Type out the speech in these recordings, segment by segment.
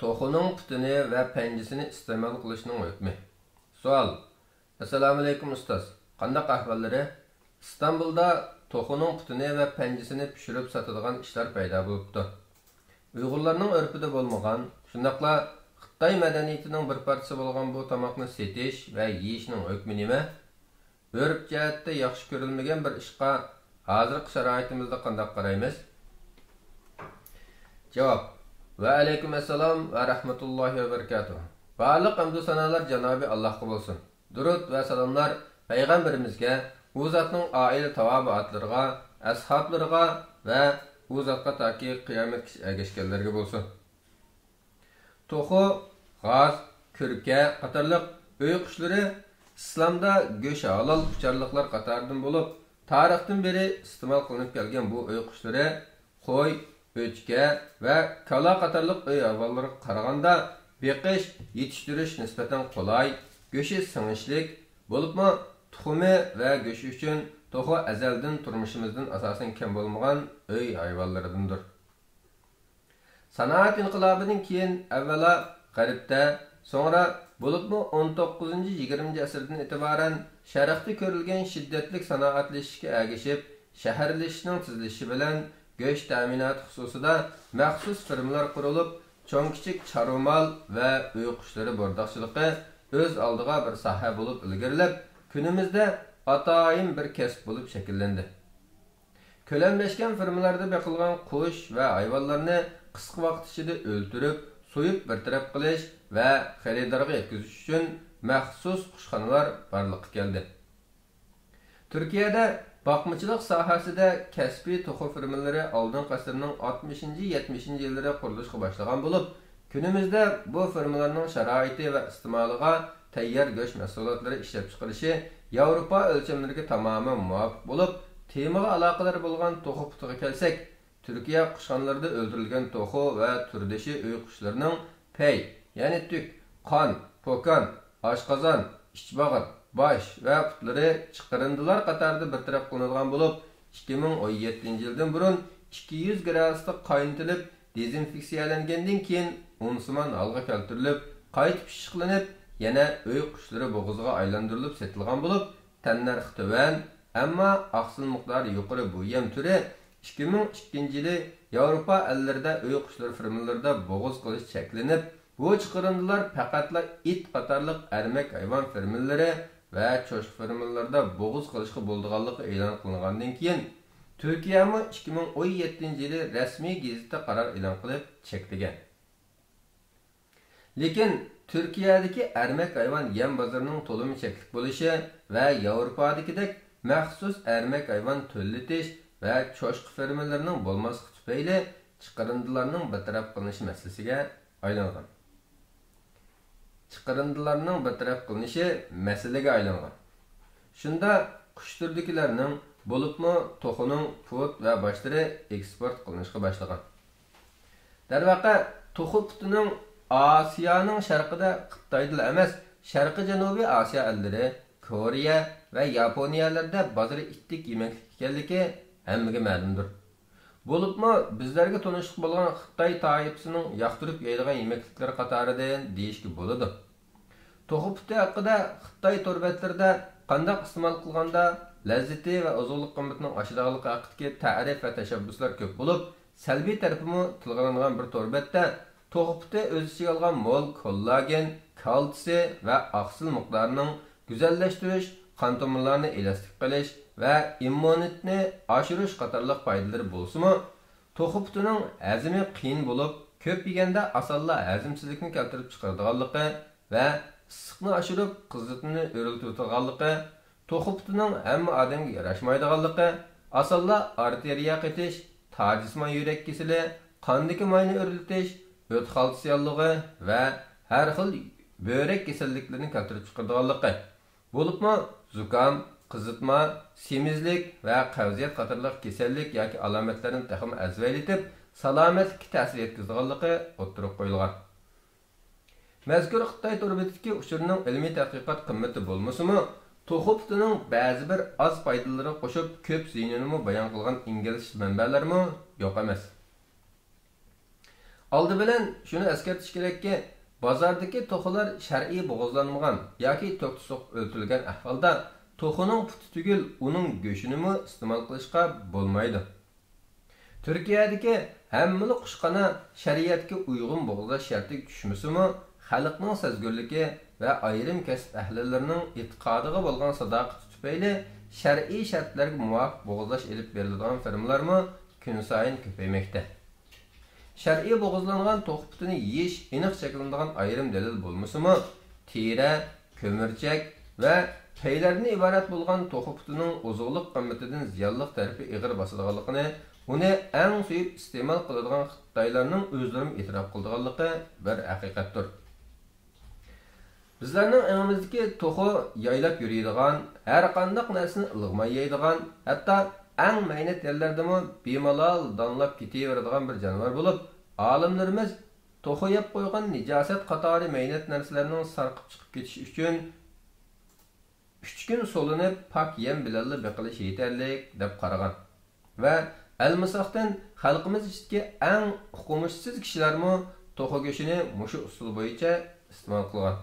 Toxuning putini va panjisini iste'mol qilishning hukmi. Savol. Assalomu alaykum ustoz. Qanday ahvollari? İstanbulda toxuning putini va panjisini pishirib sotadigan ishlar paydo bo'libdi. Uyg'urlarning urfida bo'lmagan, shundaqla Xitoy madaniyatining bir parchasi bo'lgan bu tomoqni setish va yeyishning hukmi nima? Urf jihatda yaxshi ko'rilmagan bir ishqa hozirgi sharoitimizda qanday qaraymiz? Javob. Va alaykum assalom va rahmatullohi va barakatuh. Barliq hamd sanolar Janobi Allohga bo'lsin. Durud va salomlar payg'ambarimizga, u zotning oila tavobiatlariga, ashablariga va u zotga toki qiyomatgacha ergashganlarga bo'lsin. To'xu, g'oz, kurka qatorliq uy qushlari islomda go'sht halol ucharliqlar qatoridan bo'lib, tarixdan beri iste'mol qilinib kelgan bu uy qushlari qo'y, o'chka va kala qatorliq uy hayvonlariga qaraganda beqish, yetishtirish nisbatan qulay, go'shi singishlik bo'libmi, tuxumi va go'shi uchun to'xu azaldan turmushimizdan asosan kam bo'lmagan uy hayvonlaridandir. Sanoat inqilobidan keyin avvalo G'arbda, so'ngra bo'libmi 19-20 asrdan e'tiboran sharqda ko'rilgan shiddatli sanoatlashishga ergashib, shaharlashishning tezlashishi bilan go'sht ta'minoti xususida maxsus firmalar qurilib, cho'ng-kichik chorva mol va uy qushlari bo'rdoqchiligi o'z oldiga bir soha bo'lib ilgarilab, kunimizda atoyin bir kasb bo'lib shakllandi. Ko'lamlashgan firmalarda beqilgan qush va hayvonlarni qisqa vaqt ichida o'ltirib, so'yib bartaraf qilish va xaridorga yetkazish uchun maxsus qushxonalar barliqqa keldi. Turkiyada Bakmıçılıq sahasida kasbiy to'xu firmalari oldingi asrning 60-70 yillari qurilishga boshlagan bo'lib, kunimizda bu firmalarning sharoiti va iste'moliga tayyor go'sht mahsulotlari ishlab chiqarishi Yevropa o'lchamlariga tamoman muvofiq bo'lib, temaga aloqador bo'lgan to'xu putiga kelsak, Turkiya qushxonalarida o'ldirilgan to'xu va turdoshi uy qushlarining pay, ya'ni tuk, qon, po'kan, oshqozon, ichbog'it, bosh va putlari chiqarindilar qatorida bartaraf qilinadigan bo'lib, 2017-yildan burun 200 gradusda qaynatilib, dezinfeksiyalangandan keyin unsimon holga keltirilib, qayta pishiqlanib, yana uy qushlari bo'g'izga aylantirilib sotilgan bo'lib, tannarxi tuvan, ammo aqsil miqdori yuqori bu yem turi 2002-yili Yevropa ellarida uy qushlari firmalarida bo'g'iz qilish cheklanib, bu chiqarindilar faqatla it qatorliq ermak hayvon firmalari va cho'shq firmalarda bo'g'iz qilishga bo'ldiganligi e'lon qilingandan keyin Turkiyami 2017-yili rasmiy gazetda qaror e'lon qilib cheklagan. Lekin Turkiyadagi ermak hayvon yem bozorining to'limi cheklik bo'lishi va Yevropadagidek maxsus ermak hayvon to'llatish va cho'shq firmalarining bo'lmasligi tufayli chiqarindilarning bartaraf qilinishi masalasiga aylangan. Chiqarindilarning bartaraf qilinishi masalaga aylangan. Shunda qush turdikilarning bo'libmi to'xining put va boshlari eksport qilinishga boshlagan. Darvaqa to'xu putining Osiyoning sharqida Xitoyda emas, Sharqiy Janubiy Osiyo ellari, Koreya va Yaponiyalarda bozori ittik yemaklik ekanligi hammaga ma'lumdir. Bo'libmi bizlarga tanishib bo'lgan Xitoy toifasining yoqtirib yeydigan yemekliklar qatoridan deyishga bo'ladi. To'xu puti haqida Xitoy to'rbatlarida qanday iste'mol qilganda lazzati va uzunlik qimmatining oshirganligi haqidagi ta'rif va tashabbuslar ko'p bo'lib, salbiy tarafimi tilg'angan bir to'rbatda to'xu puti o'z ichiga olgan mol kollagen, kalsiy va oqsil miqdorining go'zallashtirish, qon tomirlarini elastik qilish va immunitetni oshirish qatorliq foydalari bo'lsa-mu, to'xu putining hazmi qiyin bo'lib, ko'p yeganda asalla hazmsizlikni keltirib chiqaradiganligi va issiqni oshirib, qizzitni o'riltiradiganligi, to'xu putining hamma odamga yarashmaydiganligi, asalla arteriya qetish, tajismon yurak kasali, qondagi mayni o'riltish, o't xalsiyonligi va har xil böbrek kasalliklarini keltirib chiqaradiganligi. Bo'libmi zukam, qizitma, semizlik va qavziyat qatorliq kasallik yoki alomatlarni taxim azvaylatib, salomatlikka ta'sir yetkazadiganligi o'ttirib qo'yilgan. Mazkur Xitoy to'rbetidagi uchurning ilmiy tadqiqot qimmati bo'lmasa-mu, to'xu putining ba'zi bir oz foydalari qo'shib ko'p ziyonini bayon qilgan ingliz manbalarmi yo'q emas. Aldı bilan shuni eskartish kerakki, bozordagi to'qilar shar'iy bo'g'izlanmagan yoki to'qtisuq o'ltirilgan ahvolda to'qining puti tugul uning go'shinimi iste'mol qilishga bo'lmaydi. Turkiyadagi hammali qushqana shariatga uyg'un bo'g'izlash sharti tushmasimi, xalqning sezgurligi va ayrim kasb ahlilarining e'tiqodiga bo'lgan sadoqati tufayli shar'iy shartlarga muvofiq bo'g'izlash elib beriladigan firmalarmi kun sayin ko'paymoqda. Shar'iy bo'g'izlangan to'q putini yeyish aniq cheklanadigan ayrim dalil bo'lmasimi, teri, ko'mirchak va paylardan iborat bo'lgan to'q putining oziqlik qimmatidan ziyonli tarafi ig'ir bosadiganligini, uni eng suyib iste'mol qiladigan Xitoylarning o'zlari e'tirof qilganligi bir haqiqatdir. Bizlarning evimizdagi to'qi yaylab yuradigan, har qanday narsani ilg'may yeydigan, hatto eng maynat yerlardami bemalol donlab ketaveradigan bir jonivor bo'lib, olimlarimiz to'qi yeb qo'ygan nijosat qatori maynat narsalarning sarqib chiqib ketishi uchun 3 kun solinib pak yem bilan biqilish yetarlik deb qaragan. Va almisoqdan xalqimiz ichidagi eng huquqsiz kishilarmi to'qi go'shini mushu usul bo'yicha iste'mol qilgan.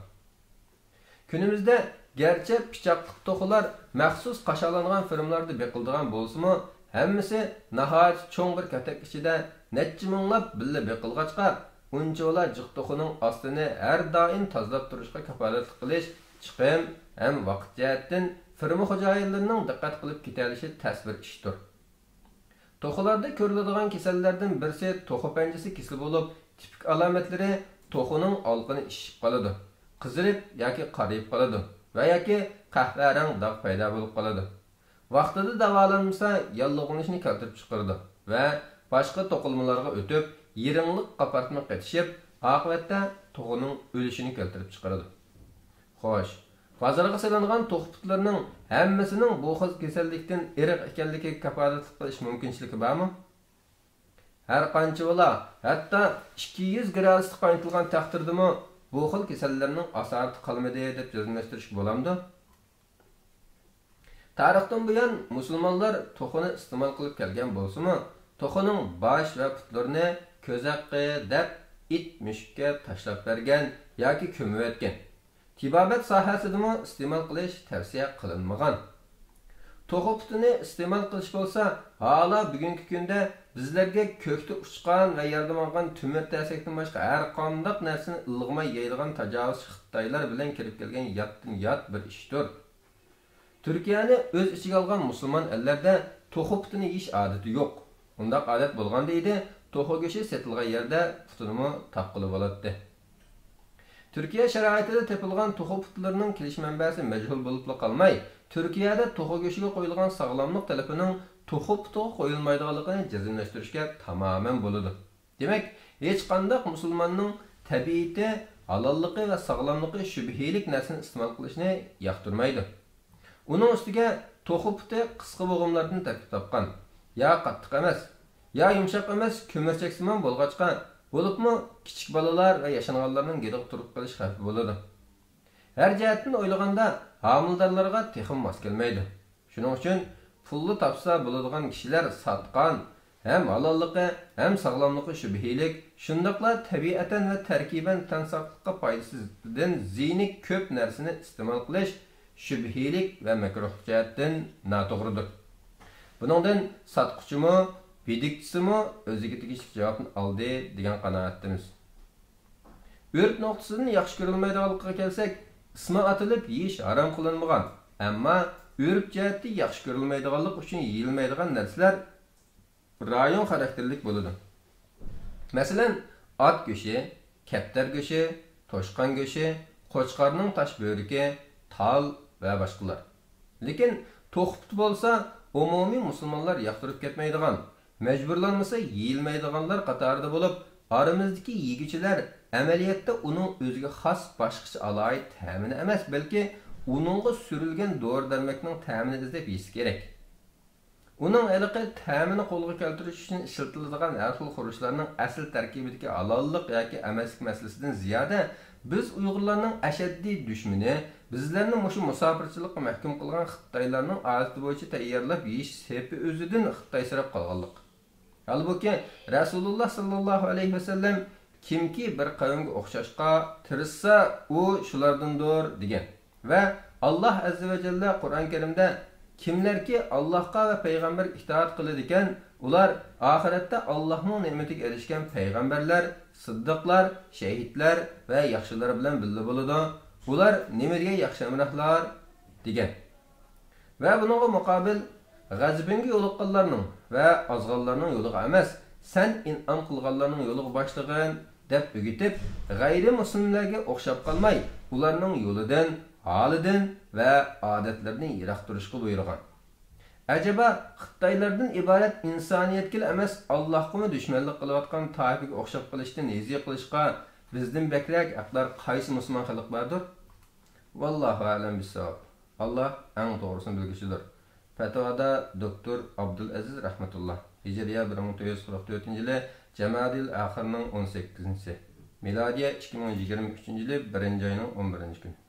Günümüzde gerçi pichaqliq to'qilar maxsus qashalangan firmalarda beqildigan bo'lsa-mu, hammasi nihoyat cho'ng bir katak ichida necha minglab billa beqilg'achqa, uncholar jiq to'qining ostini har doim tozalab turishga kafolatlik qilish, chiqim ham vaqt jihatdan firma xo'jayinlarining diqqat qilib ketalishi tasvir ishdir. To'qilarda ko'riladigan kasallardan birisi to'qi panjasi kasali bo'lib, tipik alomatlari to'qining olqini ishib qoladi. Qizilib yoki qarayib qoladi va yoki qahva rang dog' paydo bo'lib qoladi. Vaqtida davolanmasa, yallig'lanishni keltirib chiqaradi va boshqa to'qilmalarga o'tib, yiringliq qapartma qetishib, oqibatda to'qining o'lishini keltirib chiqaradi. Xo'sh, bozorga solingan to'qputlarning hammasining bu xil kasallikdan eriq ekanligiga kafolatlik qilish mumkinchiligi bormi? Har qancha bo'la, hatto 200 gradusda qaynatilgan taqdirdami bu xil kasallarning asarati qolmadi deb jazmlashtirish bo'lamdi. Tarixdan buyon musulmonlar to'qini iste'mol qilib kelgan bo'lsa-mu, to'qining bosh va putlarini ko'zaqqi deb it mushukka tashlab bergan yoki ko'mib etgan. Tibobat sohasidami iste'mol qilish tavsiya qilinmagan. To'qi putini iste'mol qilish bo'lsa, hala bugungi kunda bizlarga ko'kda uchgan va yerda maqan tumir ta'sirdan boshqa har qanday narsani ilg'may yeydigan tajovuzchi Xitoylar bilan kirib kelgan yotdan yot bir ishdir. Turkiyani o'z ichiga olgan musulmon ellarda to'qi putini yeyish odati yo'q. Undaq odat bo'lganda edi, to'qi go'shi sotilgan yerda putini taqilib oladi. Turkiya sharoitida tepilgan to'qi putlarining kelish manbasi majhul bo'lib qolmay, Turkiyada to'qi go'shiga qo'yilgan sog'lomlik talabining to'qi putiga qo'yilmaydiganligini jazmlashtirishga tamoman bo'ladi. Demak, hech qanday musulmonning tabiati, halolligi va sog'lomligi shubhilik narsani iste'mol qilishni yoqtirmaydi. Uning ustiga to'qi puti qisqa bo'g'imlardan tarkib topgan, yo qattiq emas, yo yumshoq emas, ko'mirchaksimon bo'lg'achqa, bo'libmi kichik bolalar va yashanganlarning gediq turib qolish xavfi bo'ladi. Her jihatdan o'ylaganda homildorlarga texim mos kelmaydi. Shuning uchun pulni topsa bo'ladigan kishilar sotqan, ham halolligi, ham sog'lomligi shubhilik, shundaqla tabiatan va tarkiban tan sog'liqqa foydasizdan ziyni ko'p narsani iste'mol qilish shubhilik va makruh jihatdan noto'g'ridir. Buningdan sotquchimi, bidikchisimi o'ziga tegishli javobni oldi degan qanoatdamiz. O'rt nuqtasidan yaxshi ko'rilmaydiganligiga kelsak, ismi atilib yeyish harom qilinmagan, ammo o'rib jihatda yaxshi ko'rilmaydiganlik uchun yeyilmaydigan narsalar rayon xarakterlik bo'ladi. Masalan, ot go'shi, kaptar go'shi, toshqon go'shi, qo'chqarning tosh bo'riki, tal va boshqalar. Lekin to'qput bo'lsa, umumiy musulmonlar yoqtirib ketmaydigan, majburlanmasa yeyilmaydiganlar qatorida bo'lib, oramizdagi yeguchilar amaliyotda uning o'ziga xos boshqacha alohida ta'mini emas, balki uningga surilgan dori-darmokning ta'mini izlab yeyish kerak. Uning iliqi ta'mini qo'lga keltirish uchun ishlatiladigan har xil xurushlarning asl tarkibidagi halollik yoki emaslik masalasidan ziyoda biz Uyg'urlarning ashaddiy dushmani, bizlarni mushu musofirchilikqa mahkum qilgan Xitoylarning odati bo'yicha tayyorlab yeyish sepi o'zidan Xitoy sirab qolganlik. Halbuki Rasululloh sallallohu alayhi vasallam kimki bir qavmga o'xshashqa tirishsa, u shulardandir degan. Va Alloh azza va jalla Qur'on Karimda kimlarki Allohga va payg'ambarga itoat qiladi ekan, ular oxiratda Allohning ne'matiga erishgan payg'ambarlar, siddiqlar, shahidlar va yaxshilar bilan birga bo'ladi. Ular nimaga yaxshi amrohlar degan. Va buningga muqobil g'azabinga yo'liqqanlarning va ozg'onlarning yo'liga emas, sen in'om qilganlarning yo'liga boshlag'in deb o'gitib, g'ayri muslimlarga o'xshab qolmay, ularning yo'lidan, holidan va odatlaridan yiroq turishga buyurgan. Acaba Xitoylardan iborat insoniyatga emas, Allohga dushmanlik qilayotgan toifaga o'xshab qolishdan neziya qilishga bizdan bekrak aqlar qaysi musulmon xalq bordir? Vallohu a'lam bissavob. Allah eng to'g'risini bilgushidir. Fatvoda Doktor Abdulaziz rahmatulloh. Hijriya 1944-yili Jamadil oxirning 18-si. Milodiya 2023-yili 1-oyning 11-kun.